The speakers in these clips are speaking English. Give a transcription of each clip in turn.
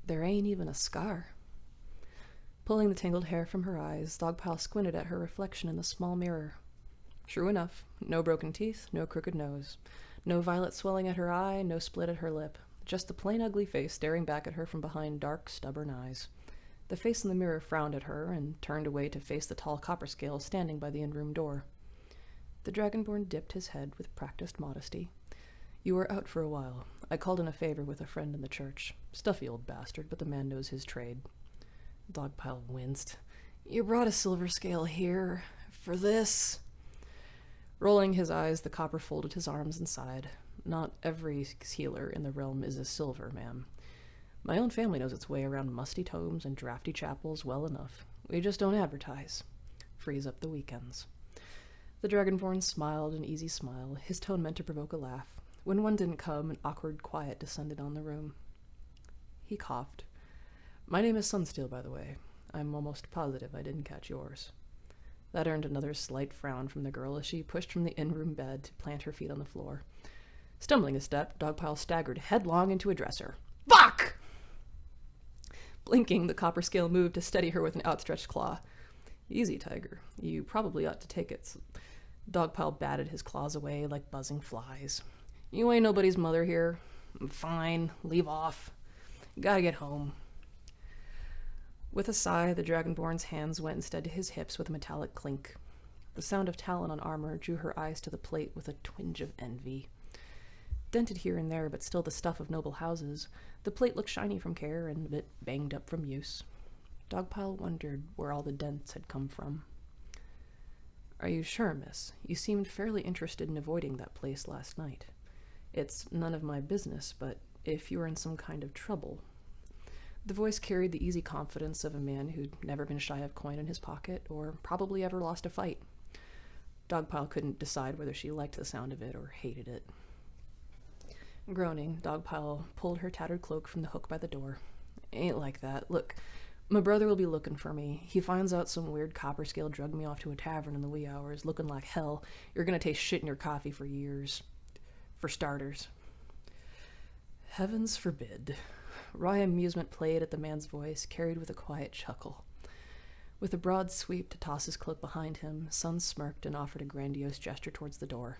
There ain't even a scar. Pulling the tangled hair from her eyes, Dogpile squinted at her reflection in the small mirror. True enough, no broken teeth, no crooked nose. No violet swelling at her eye, no split at her lip. Just the plain ugly face staring back at her from behind dark, stubborn eyes. The face in the mirror frowned at her and turned away to face the tall Copperscale standing by the in-room door. The Dragonborn dipped his head with practiced modesty. You were out for a while. I called in a favor with a friend in the church. Stuffy old bastard, but the man knows his trade. Dogpile winced. You brought a silver scale here for this? Rolling his eyes, the copper folded his arms and sighed. Not every healer in the realm is a silver, ma'am. My own family knows its way around musty tomes and drafty chapels well enough. We just don't advertise. Freeze up the weekends. The Dragonborn smiled an easy smile, his tone meant to provoke a laugh. When one didn't come, an awkward quiet descended on the room. He coughed. My name is Sunsteel, by the way. I'm almost positive I didn't catch yours. That earned another slight frown from the girl as she pushed from the in-room bed to plant her feet on the floor. Stumbling a step, Dogpile staggered headlong into a dresser. Fuck! Blinking, the Copperscale moved to steady her with an outstretched claw. Easy, Tiger. You probably ought to take it. Dogpile batted his claws away like buzzing flies. You ain't nobody's mother here. Fine, leave off. Gotta get home. With a sigh, the Dragonborn's hands went instead to his hips with a metallic clink. The sound of talon on armor drew her eyes to the plate with a twinge of envy. Dented here and there, but still the stuff of noble houses, the plate looked shiny from care and a bit banged up from use. Dogpile wondered where all the dents had come from. Are you sure, miss? You seemed fairly interested in avoiding that place last night. It's none of my business, but if you were in some kind of trouble... The voice carried the easy confidence of a man who'd never been shy of coin in his pocket, or probably ever lost a fight. Dogpile couldn't decide whether she liked the sound of it or hated it. Groaning, Dogpile pulled her tattered cloak from the hook by the door. Ain't like that. Look, my brother will be looking for me. He finds out some weird Copperscale drugged me off to a tavern in the wee hours, looking like hell. You're gonna taste shit in your coffee for years. For starters. Heavens forbid. Wry amusement played at the man's voice, carried with a quiet chuckle. With a broad sweep to toss his cloak behind him, Sun smirked and offered a grandiose gesture towards the door.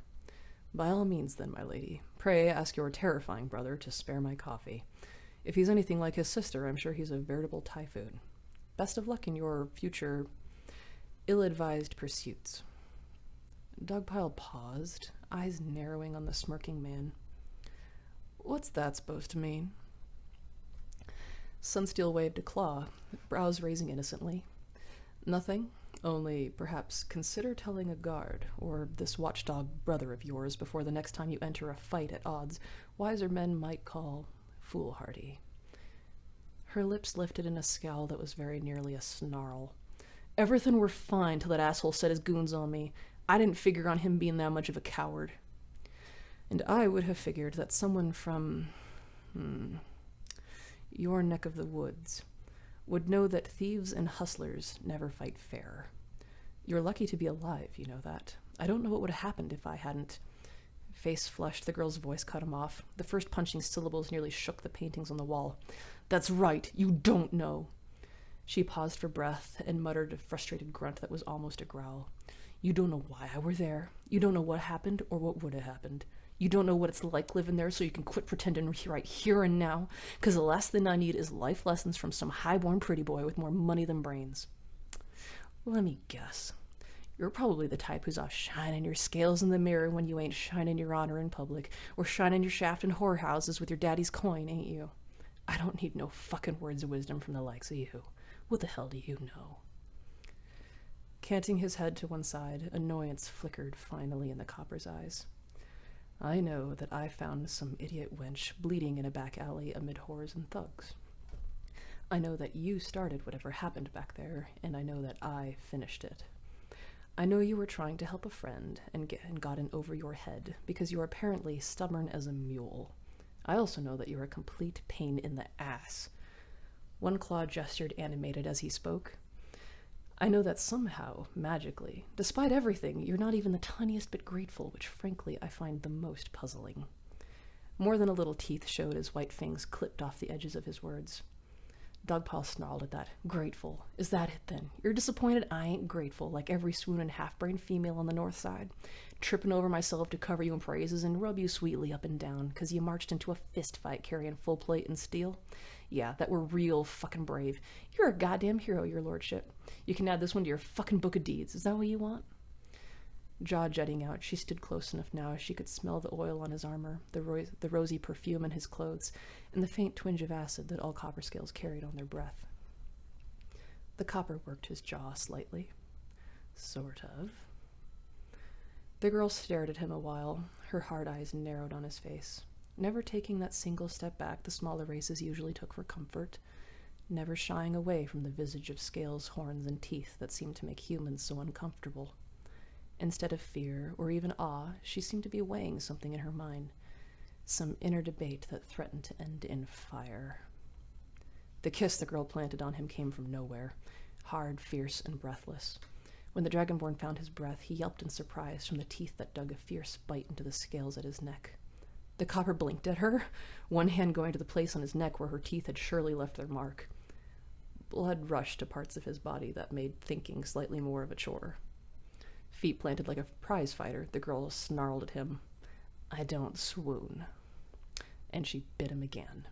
By all means, then, my lady. Pray ask your terrifying brother to spare my coffee. If he's anything like his sister, I'm sure he's a veritable typhoon. Best of luck in your future ill-advised pursuits. Dogpile paused, eyes narrowing on the smirking man. What's that supposed to mean? Sunsteel waved a claw, brows raising innocently. Nothing, only perhaps consider telling a guard, or this watchdog brother of yours, before the next time you enter a fight at odds wiser men might call foolhardy. Her lips lifted in a scowl that was very nearly a snarl. Everything were fine till that asshole set his goons on me. I didn't figure on him being that much of a coward. And I would have figured that someone from... your neck of the woods would know that thieves and hustlers never fight fair. You're lucky to be alive, you know that. I don't know what would have happened if I hadn't... Face flushed, the girl's voice cut him off. The first punching syllables nearly shook the paintings on the wall. That's right, you don't know. She paused for breath and muttered a frustrated grunt that was almost a growl. You don't know why I were there. You don't know what happened or what would have happened. You don't know what it's like living there, so you can quit pretending right here and now, because the last thing I need is life lessons from some high-born pretty boy with more money than brains. Let me guess. You're probably the type who's off shining your scales in the mirror when you ain't shining your honor in public, or shining your shaft in whorehouses with your daddy's coin, ain't you? I don't need no fucking words of wisdom from the likes of you. What the hell do you know? Canting his head to one side, annoyance flickered finally in the copper's eyes. I know that I found some idiot wench bleeding in a back alley amid whores and thugs. I know that you started whatever happened back there, and I know that I finished it. I know you were trying to help a friend and got in over your head because you are apparently stubborn as a mule. I also know that you're a complete pain in the ass. One claw gestured animated as he spoke. I know that somehow, magically, despite everything, you're not even the tiniest bit grateful, which frankly I find the most puzzling. More than a little teeth showed as white fangs clipped off the edges of his words. Dogpaw snarled at that. Grateful. Is that it, then? You're disappointed I ain't grateful, like every swoonin' half-brained female on the north side. Tripping over myself to cover you in praises and rub you sweetly up and down, 'cause you marched into a fist fight carrying full plate and steel. Yeah, that were real fucking brave. You're a goddamn hero, your lordship. You can add this one to your fucking book of deeds. Is that what you want? Jaw jutting out, she stood close enough now she could smell the oil on his armor, the rosy perfume in his clothes, and the faint twinge of acid that all Copperscales carried on their breath. The copper worked his jaw slightly. Sort of. The girl stared at him a while, her hard eyes narrowed on his face, never taking that single step back the smaller races usually took for comfort, never shying away from the visage of scales, horns, and teeth that seemed to make humans so uncomfortable. Instead of fear or even awe, she seemed to be weighing something in her mind, some inner debate that threatened to end in fire. The kiss the girl planted on him came from nowhere, hard, fierce, and breathless. When the Dragonborn found his breath, he yelped in surprise from the teeth that dug a fierce bite into the scales at his neck. The copper blinked at her, one hand going to the place on his neck where her teeth had surely left their mark. Blood rushed to parts of his body that made thinking slightly more of a chore. Feet planted like a prize fighter, the girl snarled at him. I don't swoon. And she bit him again.